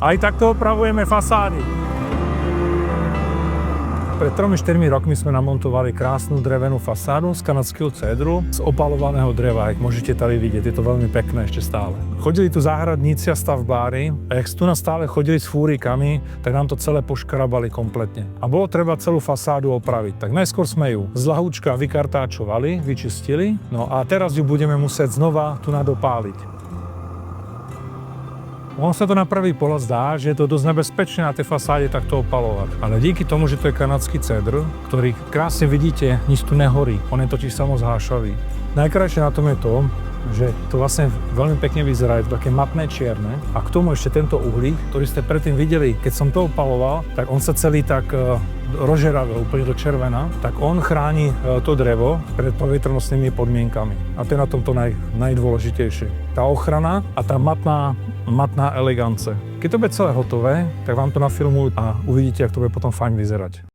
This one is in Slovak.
Aj takto opravujeme fasády. Pred 3-4 rokmi sme namontovali krásnu drevenú fasádu z kanadského cédru z opalovaného dreva, jak môžete tady vidieť, je to veľmi pekné ešte stále. Chodili tu záhradníci a stavbári a jak tu nás stále chodili s fúrikami, tak nám to celé poškrabali kompletne. A bolo treba celú fasádu opraviť. Tak najskôr sme ju z lahúčka vykartáčovali, vyčistili, no a teraz ju budeme musieť znova tu nadopáliť. On sa to na prvý pohľad zdá, že je to dosť nebezpečné na tej fasáde takto opalovať. Ale díky tomu, že to je kanadský cédr, ktorý krásne vidíte, nič tu nehorí. On je totiž samozhášavý. Najkrajšie na tom je to, že to vlastne veľmi pekne vyzerá, je to také matné čierne. A k tomu ešte tento uhlík, ktorý ste predtým videli, keď som to opaloval, tak on sa celý tak rozžeravé, úplne do červená, tak on chráni to drevo pred poveternostnými podmienkami. A to je na tomto najdôležitejšie. Tá ochrana a tá matná elegance. Keď to bude celé hotové, tak vám to nafilmujú a uvidíte, jak to bude potom fajn vyzerať.